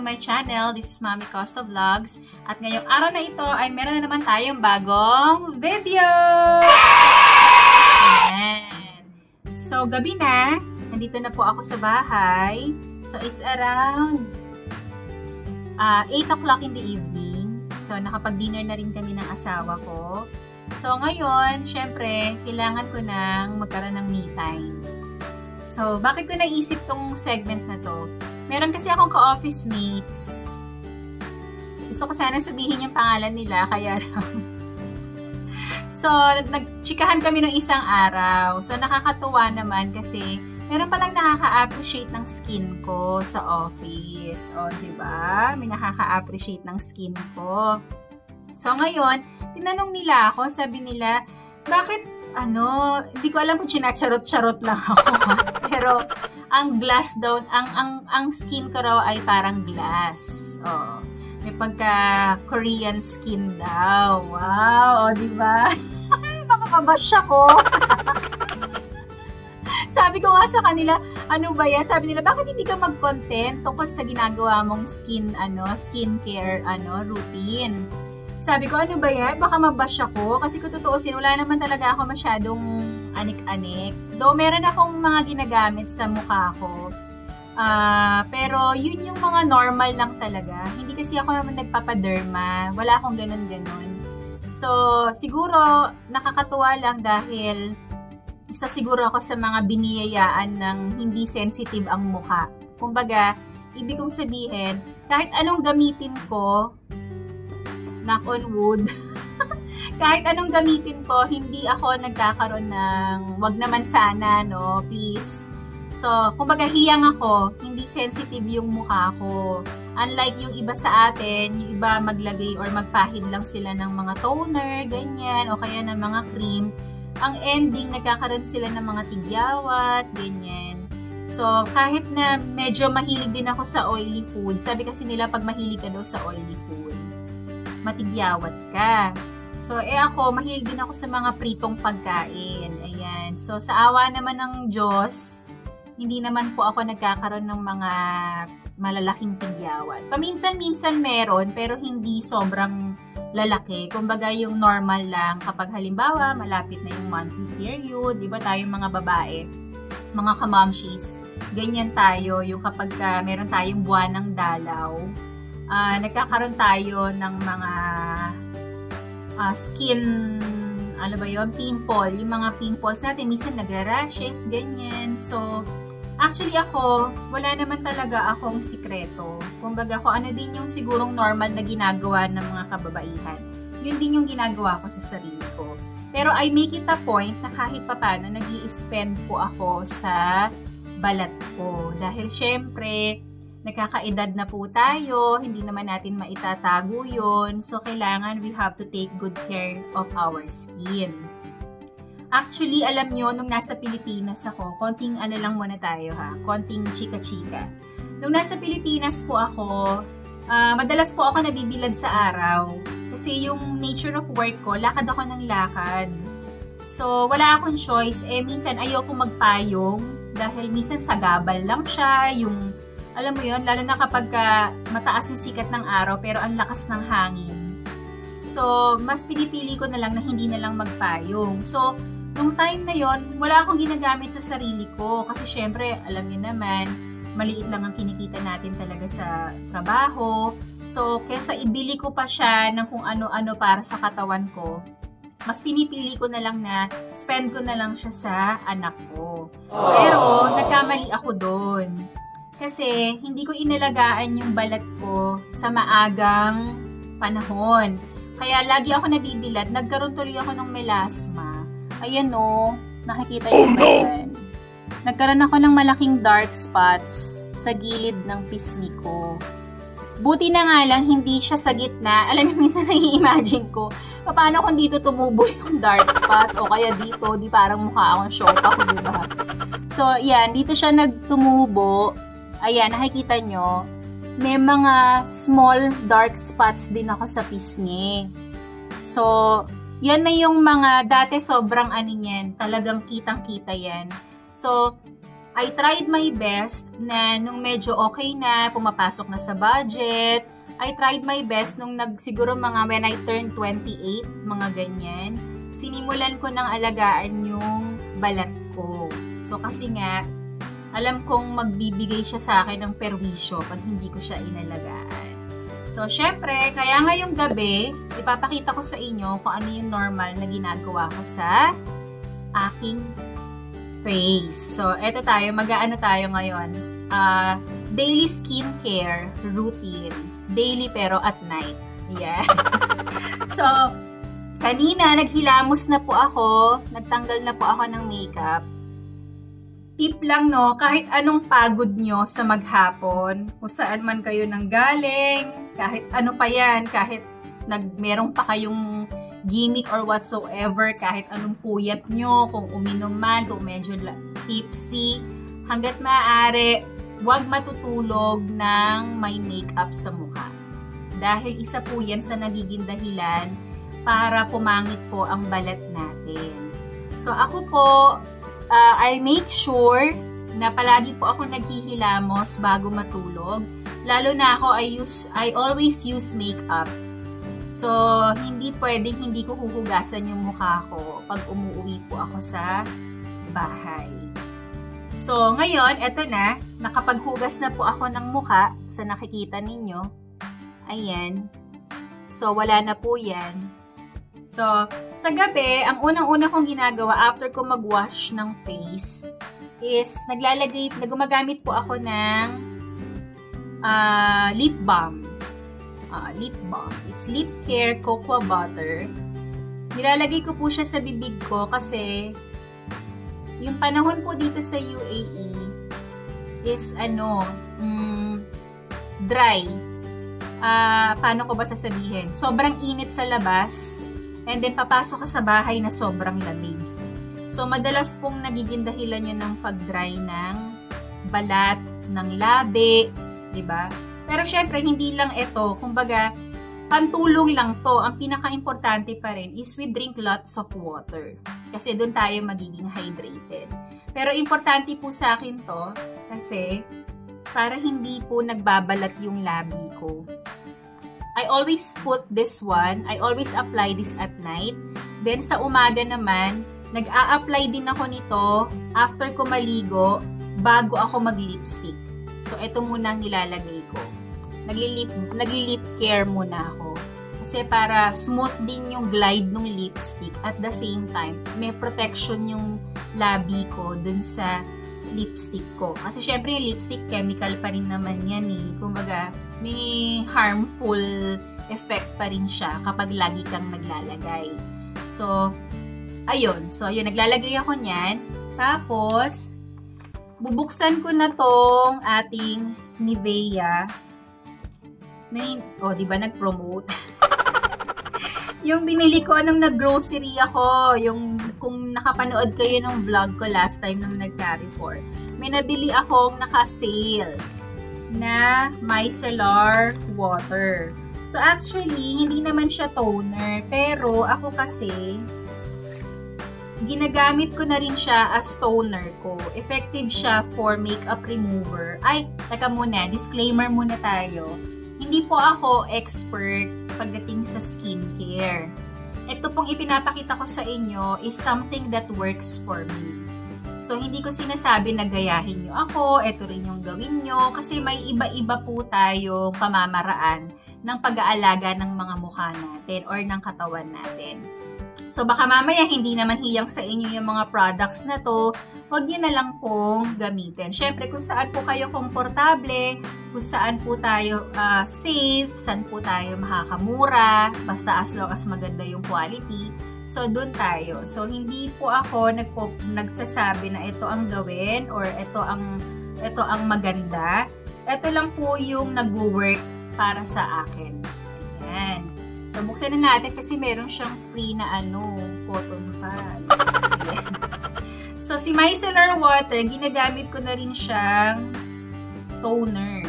to my channel. This is Mami Costa Vlogs. At ngayong araw na ito ay meron na naman tayong bagong video! Ayan. So, gabi na. Nandito na po ako sa bahay. So, it's around 8 o'clock in the evening. So, nakapag-dinner na rin kami ng asawa ko. So, ngayon, syempre, kailangan ko nang magkaroon ng me time. So, bakit ko naisip tong segment na to? Meron kasi akong ka-office mates. Gusto ko sana sabihin yung pangalan nila, kaya lang. So, nagchikahan kami ng isang araw. So, nakakatuwa naman kasi meron palang nakaka-appreciate ng skin ko sa office. O, diba? May nakaka-appreciate ng skin ko. So, ngayon, tinanong nila ako, sabi nila, bakit, hindi ko alam kung chinacharot-charot lang ako. Pero, ang glass daw, ang skin ko raw ay parang glass. Oh, may pagka-Korean skin daw. Wow, oh, diba? Baka mabash ako. Sabi ko nga sa kanila, ano ba yan? Sabi nila, bakit hindi ka mag-content tungkol sa ginagawa mong skincare, routine? Sabi ko, ano ba yan? Baka mabash ako. Kasi kung tutuusin, wala naman talaga ako masyadong anik-anik. Though, meron akong mga ginagamit sa mukha ko. Pero, yun yung mga normal lang talaga. Hindi kasi ako naman nagpapaderma. Wala akong ganun-ganun. So, siguro, nakakatuwa lang dahil isa siguro ako sa mga biniyayaan ng hindi sensitive ang mukha. Kumbaga, ibig kong sabihin, kahit anong gamitin ko, knock on wood, kahit anong gamitin ko, hindi ako nagkakaroon ng wag naman sana, no, please. So, kumbaga hiyang ako, hindi sensitive yung mukha ko. Unlike yung iba sa atin, yung iba maglagay or magpahid lang sila ng mga toner, ganyan, o kaya ng mga cream. Ang ending, nagkakaroon sila ng mga tigyawat, ganyan. So, kahit na medyo mahilig din ako sa oily food, sabi kasi nila pag mahilig ka daw sa oily food, matigyawat ka. So, ako, mahilig din ako sa mga pritong pagkain. Ayan. So, sa awa naman ng Diyos, hindi naman po ako nagkakaroon ng mga malalaking tigyawat. Paminsan-minsan meron, pero hindi sobrang lalaki. Kumbaga, yung normal lang. Kapag halimbawa, malapit na yung monthly period, di ba tayong mga babae, mga kamamshis, ganyan tayo. Yung kapag meron tayong buwan ng dalaw, nagkakaroon tayo ng mga skin, ano ba yun, pimple. Yung mga pimples natin, minsan nagra-rashes, ganyan. So, actually ako, wala naman talaga akong sikreto. Kumbaga ko, ano din yung sigurong normal na ginagawa ng mga kababaihan. Yun din yung ginagawa ko sa sarili ko. Pero I make it a point na kahit papano, nag-i-spend po ako sa balat ko. Dahil syempre, nagkakaedad na po tayo, hindi naman natin maitatago yun. So, kailangan we have to take good care of our skin. Actually, alam nyo, nung nasa Pilipinas ako, konting lang muna tayo ha, konting chika-chika. Nung nasa Pilipinas po ako, madalas po ako nabibilad sa araw. Kasi yung nature of work ko, lakad ako ng lakad. So, wala akong choice. Minsan ayoko magpayong dahil minsan sagabal lang siya, yung alam mo yun, lalo na kapag mataas yung sikat ng araw pero ang lakas ng hangin. So, mas pinipili ko na lang na hindi na lang magpayong. So, nung time na yon, wala akong ginagamit sa sarili ko. Kasi syempre, alam niyo naman, maliit lang ang kinikita natin talaga sa trabaho. So, kesa ibili ko pa siya ng kung ano-ano para sa katawan ko, mas pinipili ko na lang na spend ko na lang siya sa anak ko. Pero, nagkamali ako doon. Kasi, hindi ko inalagaan yung balat ko sa maagang panahon. Kaya, lagi ako nabibilad. Nagkaroon tuloy ako ng melasma. Ayan o, nakikita niyo ba yan? Nagkaroon ako ng malaking dark spots sa gilid ng pisngi ko. Buti na nga lang, hindi siya sa gitna. Alam niyo, minsan nai-imagine ko, paano kung dito tumubo yung dark spots o kaya dito, di parang mukha akong shock ako, diba? So, yan, dito siya nagtumubo. Ayan, nakikita nyo, may mga small dark spots din ako sa pisngi. So, yan na yung mga, dati sobrang niyan, talagang kitang-kita yan. So, I tried my best na nung medyo okay na, pumapasok na sa budget. I tried my best nung siguro mga when I turned 28, mga ganyan. Sinimulan ko ng alagaan yung balat ko. So kasi nga, alam kong magbibigay siya sa akin ng perwisyo pag hindi ko siya inalagaan. So, syempre, kaya ngayong gabi, ipapakita ko sa inyo kung ano yung normal na ginagawa ko sa aking face. So, eto tayo, mag-aano tayo ngayon. Daily skincare routine. Daily pero at night. Yeah. So, kanina, naghilamos na po ako. Nagtanggal na po ako ng makeup. Tip lang, no, kahit anong pagod nyo sa maghapon, kung saan man kayo nanggaling, kahit ano pa yan, kahit meron pa kayong gimmick or whatsoever, kahit anong puyat nyo, kung uminom man, kung medyo tipsy, hanggat maaari, huwag matutulog ng may makeup sa mukha. Dahil isa po yan sa nagiging dahilan para pumangit po ang balat natin. So ako po, I make sure na palagi po ako naghihilamos bago matulog. Lalo na ako, I always use makeup. So, hindi pwedeng hindi ko huhugasan yung mukha ko pag umuwi po ako sa bahay. So, ngayon, eto na. Nakapaghugas na po ako ng mukha sa nakikita ninyo. Ayan. So, wala na po yan. So, sa gabi, ang unang-una kong ginagawa after ko mag-wash ng face is gumagamit po ako ng lip balm. Lip balm. It's Lip Care Cocoa Butter. Nilalagay ko po siya sa bibig ko kasi yung panahon po dito sa UAE is dry. Paano ko ba sasabihin? Sobrang init sa labas. And then, papasok ka sa bahay na sobrang lamig. So, madalas pong nagiging dahilan yun ng pag-dry ng balat, ng labi, diba? Pero, syempre, hindi lang ito. Kumbaga, pantulong lang to. Ang pinaka-importante pa rin is we drink lots of water. Kasi doon tayo magiging hydrated. Pero, importante po sa akin to kasi para hindi po nagbabalat yung labi ko. I always put this one. I always apply this at night. Then, sa umaga naman, nag-a-apply din ako nito after ko maligo bago ako mag-lipstick. So, ito muna ang nilalagay ko. Nagli-lip care muna ako. Kasi para smooth din yung glide ng lipstick. At the same time, may protection yung labi ko dun sa lipstick ko. Kasi syempre yung lipstick, chemical pa rin naman yan eh. Kumbaga, may harmful effect pa rin siya kapag lagi kang naglalagay. So, ayun. So, ayun, naglalagay ako niyan. Tapos, bubuksan ko na tong ating Nivea. Di ba nag-promote? Yung binili ko nung nag-grocery ako, yung kung nakapanood kayo ng vlog ko last time nung nag-Carrefour, may nabili akong naka-sale na micellar water. So actually, hindi naman siya toner, pero ako kasi, ginagamit ko na rin siya as toner ko. Effective siya for makeup remover. Ay, teka muna, disclaimer muna tayo. Hindi po ako expert pagdating sa skincare. Ito pong ipinapakita ko sa inyo is something that works for me. So, hindi ko sinasabi na gayahin nyo ako, ito rin yung gawin nyo, kasi may iba-iba po tayong pamamaraan ng pag-aalaga ng mga mukha natin or ng katawan natin. So, baka mamaya hindi naman hiyang sa inyo yung mga products na to, huwag nyo na lang pong gamitin. Siyempre, kung saan po kayo komportable, kung saan po tayo safe, saan po tayo makakamura, basta as long as maganda yung quality. So, dun tayo. So, hindi po ako nagsasabi na ito ang gawin or ito ang maganda. Ito lang po yung nag-work para sa akin. Ayan. So, buksan na natin kasi meron siyang free na cotton pads. Ayan. So, si micellar water, ginagamit ko na rin siyang toner.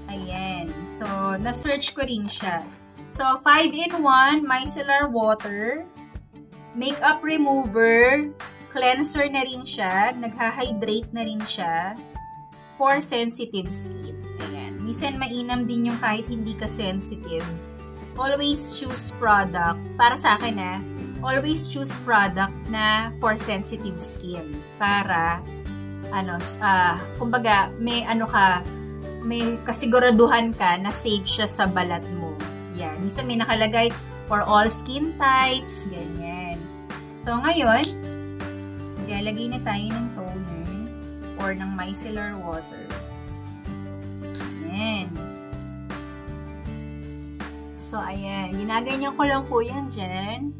Ayan. So, na-search ko rin siya. So, 5-in-1 micellar water, makeup remover, cleanser na rin siya, nagha-hydrate na rin siya for sensitive skin. Ayan. Minsan mainam din yung kahit hindi ka sensitive. Always choose product, para sa akin always choose product na for sensitive skin. Para, kumbaga, may kasiguraduhan ka na safe siya sa balat mo. Yan. Minsan may nakalagay for all skin types, ganyan. So, ngayon, lalagay na tayo ng toner or ng micellar water. Ayan. So, ayan. Ginaganyan ko lang po yan dyan.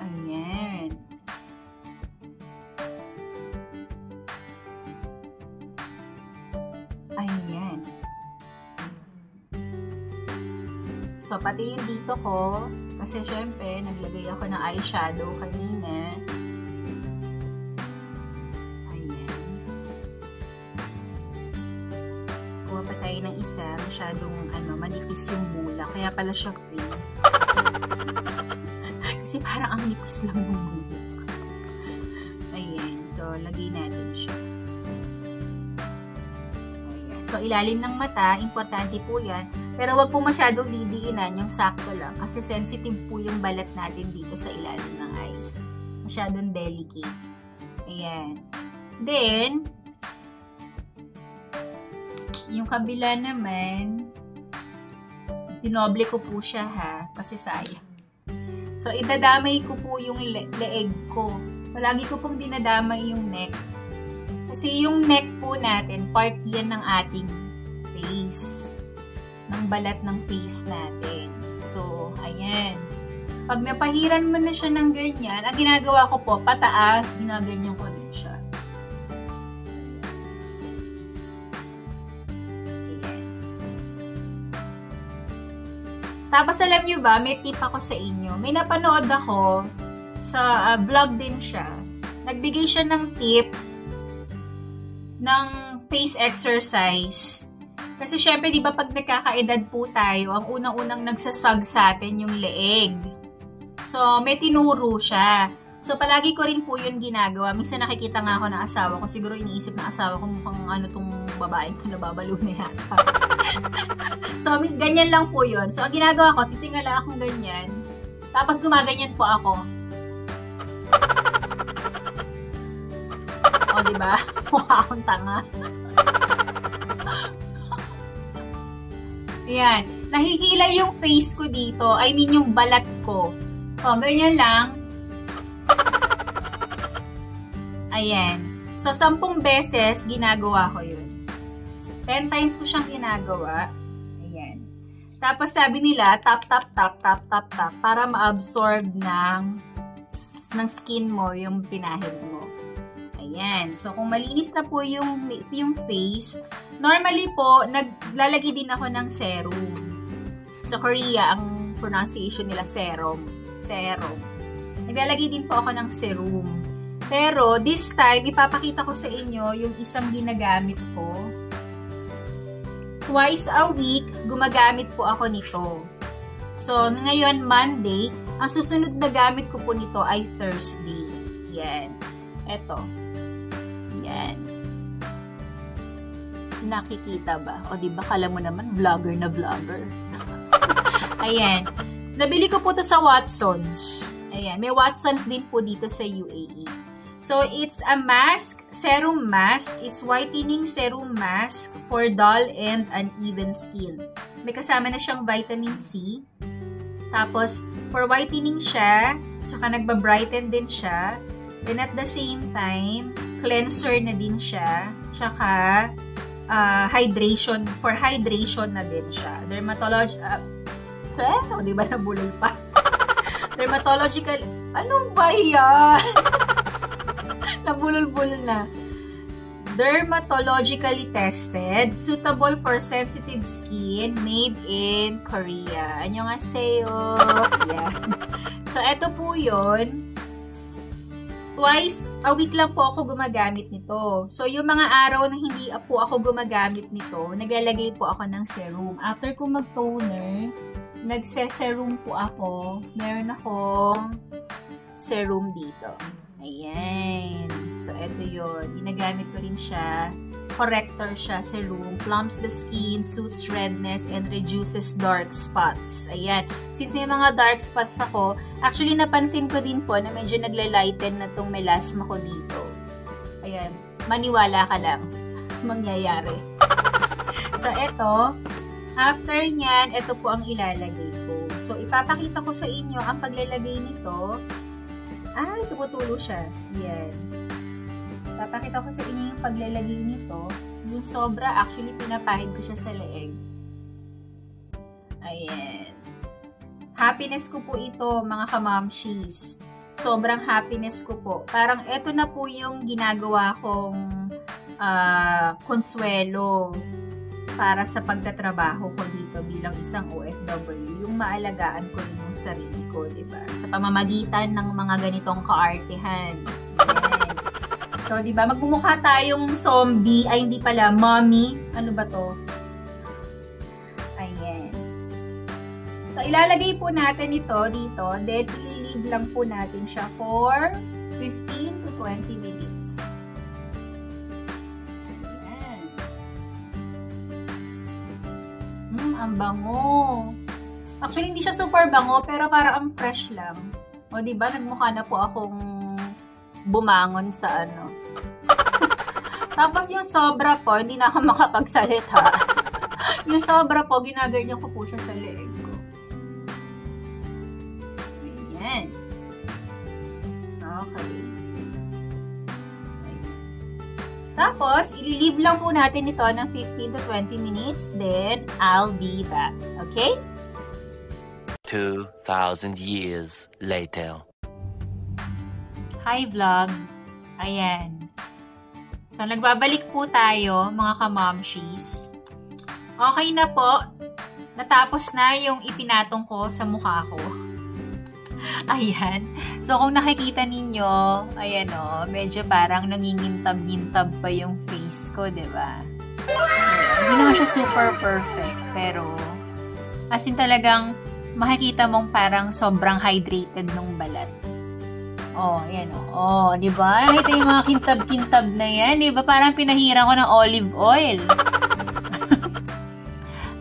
Ayan. Ayan. So, pati yung dito ko, kasi syempre, naglagay ako ng eyeshadow kanina. Ayan. Kuha pa tayo ng isa, masyadong manipis yung mula, kaya pala siya cream. Kasi parang ang nipis lang yung mula. Ayan. So, lagay natin siya. So, ilalim ng mata, importante po yan. Pero wag po masyadong didiinan, yung sakto lang. Kasi sensitive po yung balat natin dito sa ilalim ng eyes. Masyadong delicate. Ayan. Then, yung kabila naman, dinoble ko po siya ha. Kasi sayang. So, idadamay ko po yung leeg ko. Palagi ko pong dinadamay yung neck. Kasi yung neck po natin, part yan ng ating face. Ng balat ng face natin. So, ayan. Pag napahiran mo na siya ng ganyan, ang ginagawa ko po, pataas, ginaganyan ko din siya. Ayan. Tapos, alam nyo ba, may tip ako sa inyo. May napanood ako, sa vlog din siya. Nagbigay siya ng tip, ng face exercise. Kasi syempre, di ba pag nagkakaedad po tayo, ang unang-unang nagsasag sa atin yung leeg. So, may tinuro siya. So, palagi ko rin po yun ginagawa. Minsan nakikita nga ako ng asawa ko. Siguro iniisip ng asawa ko mukhang tong babaeng ito nababalo na yata. So, ganyan lang po yun. So, ang ginagawa ko, titingala akong ganyan. Tapos, gumaganyan po ako. O, diba? Mukha akong tanga. Ayan. Nahihila yung face ko dito. I mean, yung balat ko. O, ganyan lang. Ayan. So, 10 beses, ginagawa ko yun. 10 times ko siyang ginagawa. Ayan. Tapos, sabi nila, tap, tap, tap, tap, tap, tap, para ma-absorb ng skin mo yung pinahid mo. Ayan. So, kung malinis na po yung face, normally po, naglalagay din ako ng serum. Sa Korea, ang pronunciation nila serum. Serum. Naglalagay din po ako ng serum. Pero, this time, ipapakita ko sa inyo yung isang ginagamit ko. Twice a week, gumagamit po ako nito. So, ngayon, Monday. Ang susunod na gamit ko po nito ay Thursday. Yan. Eto. Yan. Nakikita ba? O, diba, kala mo naman, vlogger na vlogger. Ayan. Nabili ko po to sa Watsons. Ayan. May Watsons din po dito sa UAE. So, it's a mask, serum mask. It's whitening serum mask for dull and uneven skin. May kasama na siyang vitamin C. Tapos, for whitening siya, tsaka nagba-brighten din siya. Then, at the same time, cleanser na din siya. Tsaka, hydration, for hydration na din siya. O, diba nabulol pa? Dermatological, ano ba yan? Nabulol-bulol na. Dermatologically tested, suitable for sensitive skin, made in Korea. Annyeonghaseyo. Yan. So, eto po yun. Twice a week lang po ako gumagamit nito. So, yung mga araw na hindi po ako gumagamit nito, naglalagay po ako ng serum. After ko mag-toner, nagse-serum po ako. Meron akong serum dito. Ayan. So, ito yun. Ginagamit ko rin siya. Corrector siya, serum. Plumps the skin, soothes redness, and reduces dark spots. Ayan. Since may mga dark spots ako, actually napansin ko din po na medyo naglalighten na tong melasma ko dito. Ayan. Maniwala ka lang. Mangyayari. So, ito. After nyan, ito po ang ilalagay ko. So, ipapakita ko sa inyo ang paglalagay nito. Ay, tumutulo siya. Yan. Papakita ko sa inyo yung paglalagay nito. Yung sobra, actually, pinapahid ko siya sa leeg. Ayan. Happiness ko po ito, mga kamamshies. Sobrang happiness ko po. Parang ito na po yung ginagawa kong konsuelo para sa pagtatrabaho ko dito bilang isang OFW, yung maalagaan ko rin yung sarili ko, diba? Sa pamamagitan ng mga ganitong kaartehan. Ayan. So, diba, magmumukha tayong zombie, ay hindi pala, mommy. Ano ba to? Ayan. So, ilalagay po natin ito dito, then i-leave lang po natin siya for 15 to 20 minutes. Ang bango. Actually, hindi siya super bango, pero parang ang fresh lang. O, diba? Nagmukha na po akong bumangon sa ano. Tapos yung sobra po, hindi na ako makapagsalita. Yung sobra po, ginaganyan ko po siya sa leeg ko. Ayan. Okay. Tapos, i-leave lang po natin ito ng 15 to 20 minutes. Then, I'll be back. Okay? 2,000 years later. Hi, vlog. Ayan. So, nagbabalik po tayo, mga kamamshies. Okay na po. Natapos na yung ipinatong ko sa mukha ko. Ayan. So, kung nakikita ninyo, ayan o, medyo parang nangingintab-ngintab pa yung face ko, diba? Hindi naman siya super perfect, pero as in talagang makikita mong parang sobrang hydrated nung balat. Oh, ayan o. Oh, diba? Nakita yung mga kintab-kintab na yan, diba? Parang pinahiran ko ng olive oil.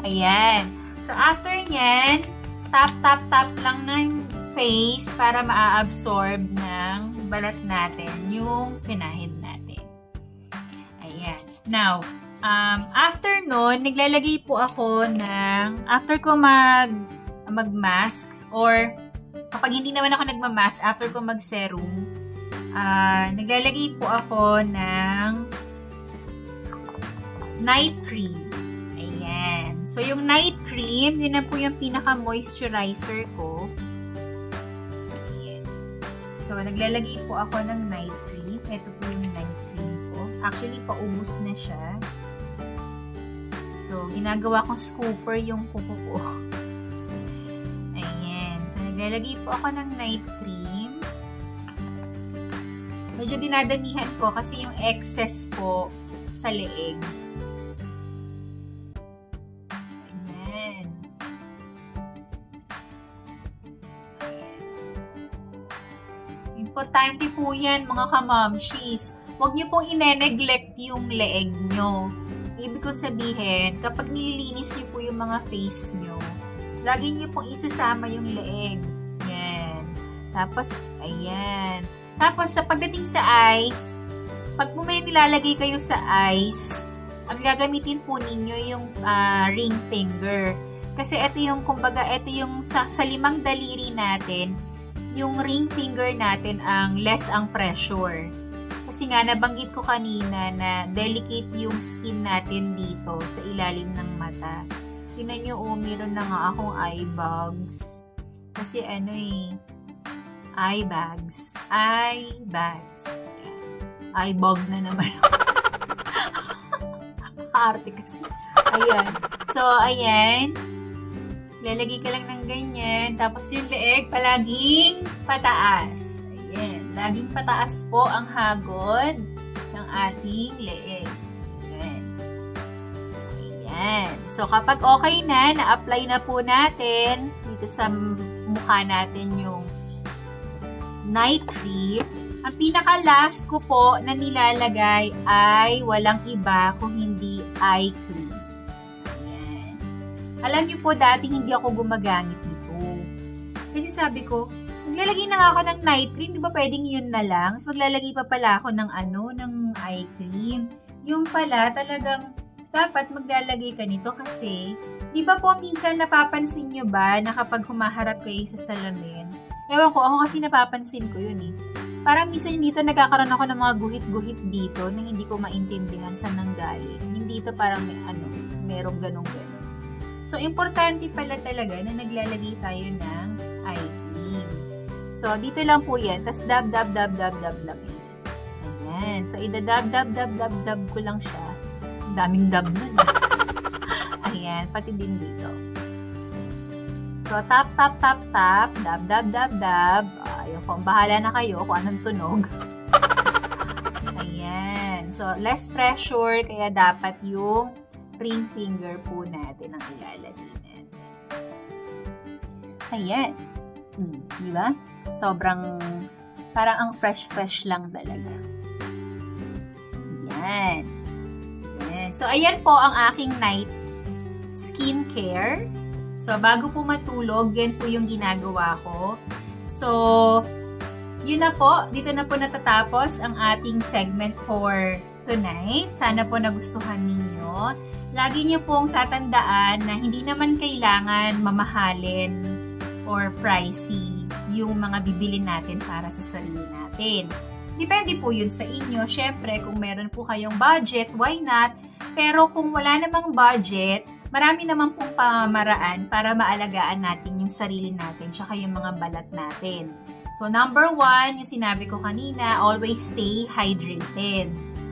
Ayan. So, after nyan, tap lang ng face para ma-absorb ng balat natin yung pinahid natin. Ayan. Now, after nun, naglalagay po ako ng, after ko mag-mask, or kapag hindi naman ako nagmamask, after ko mag-serum, naglalagay po ako ng night cream. Ayan. So, yung night cream, yun na po yung pinaka-moisturizer ko. So, naglalagay po ako ng night cream. Ito po yung night cream ko. Actually, paubos na siya. So, ginagawa kong scooper yung kuko ko. Ayan. So, naglalagay po ako ng night cream. Medyo dinadamihan ko kasi yung excess po sa leeg. Importante po yan, mga kamamshies. Huwag niyo pong ine-neglect yung leeg nyo. Ibig ko sabihin, kapag nililinis niyo po yung mga face nyo, lagi niyo pong isasama yung leeg. Yan. Tapos, ayan. Tapos, sa pagdating sa eyes, pag po may nilalagay kayo sa eyes, ang gagamitin po ninyo yung ring finger. Kasi ito yung, kumbaga, ito yung sa limang daliri natin, yung ring finger natin ang less ang pressure. Kasi nga, nabanggit ko kanina na delicate yung skin natin dito sa ilalim ng mata. Tingnan nyo, meron na nga akong eye bags. Kasi ano eye bags. Eye bags. Eye bag na naman. Arte kasi. Ayan. So, ayan. Lalagay ka lang ng ganyan. Tapos yung leeg, palaging pataas. Ayan. Laging pataas po ang hagod ng ating leeg. Ayan. Ayan. So, kapag okay na, na-apply na po natin dito sa mukha natin yung night cream. Ang pinaka-last ko po na nilalagay ay walang iba kung hindi eye cream. Ayan. Alam niyo po, dati hindi ako gumagamit nito. Kasi sabi ko, maglalagay na nga ako ng night cream, di ba pwedeng yun na lang? So, maglalagay pa pala ako ng ng eye cream. Yung pala, talagang dapat maglalagay ka nito kasi, di ba po minsan napapansin nyo ba na kapag humaharap kayo sa salamin, ewan ko, ako kasi napapansin ko yun eh. Parang minsan dito nagkakaroon ako ng mga guhit-guhit dito na hindi ko maintindihan saan nanggaling. Hindi dito parang may merong ganong-ganon. So, importante pala talaga na naglalagay tayo ng eye cream. So, dito lang po yan. Tapos, dab lang yan. Ayan. So, idadab ko lang siya. Ang daming dab nun. Ayan. Pati din dito. So, tap. Dab. Ayun po. Bahala na kayo kung anong tunog. Ayan. So, less pressure. Kaya dapat yung ring finger po natin ang ilalagay natin. Ayan. Diba? Sobrang, parang ang fresh lang talaga. Ayan. Ayan. So, ayan po ang aking night skincare. So, bago po matulog, yan po yung ginagawa ko. So, yun na po. Dito na po natatapos ang ating segment for tonight. Sana po nagustuhan ninyo. Lagi nyo pong tatandaan na hindi naman kailangan mamahalin or pricey yung mga bibilin natin para sa sarili natin. Depende po yun sa inyo. Syempre, kung meron po kayong budget, why not? Pero kung wala namang budget, marami naman pong pamamaraan para maalagaan natin yung sarili natin tsaka yung mga balat natin. So, number 1, yung sinabi ko kanina, always stay hydrated.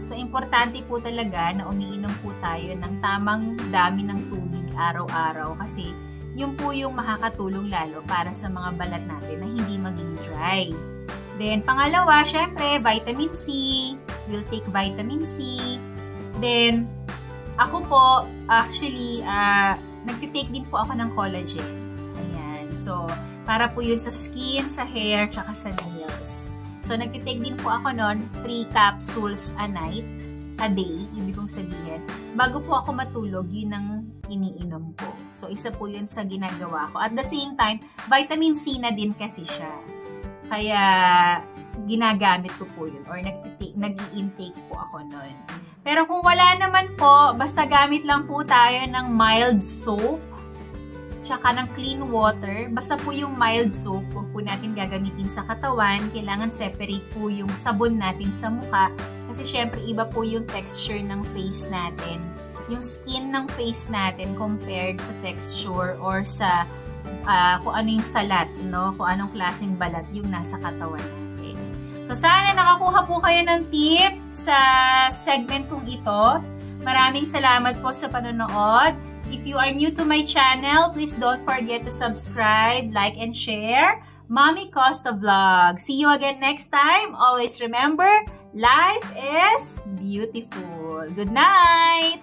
So, importante po talaga na umiinom po tayo ng tamang dami ng tubig araw-araw kasi yun po yung makakatulong lalo para sa mga balat natin na hindi maging dry. Then, pangalawa, syempre, vitamin C. We'll take vitamin C. Then, ako po, actually, nagtitake din po ako ng collagen. Ayan. So, para po yun sa skin, sa hair, tsaka sa nails. So, nagtitake din po ako nun 3 capsules a day, ibig kong sabihin. Bago po ako matulog, yun ang iniinom ko. So, isa po yun sa ginagawa ko. At the same time, vitamin C na din kasi siya. Kaya, ginagamit ko po yun or nag-i-intake po ako nun. Pero kung wala naman po, basta gamit lang po tayo ng mild soap, tsaka ng clean water. Basta po yung mild soap, huwag po natin gagamitin sa katawan. Kailangan separate po yung sabon natin sa mukha. Kasi syempre, iba po yung texture ng face natin. Yung skin ng face natin compared sa texture or sa kung ano yung salat, no? Kung anong klaseng balat yung nasa katawan natin. So, sana nakakuha po kayo ng tip sa segment kong ito. Maraming salamat po sa panonood. If you are new to my channel, please don't forget to subscribe, like, and share. Mommy Costa Vlog. See you again next time. Always remember, life is beautiful. Good night!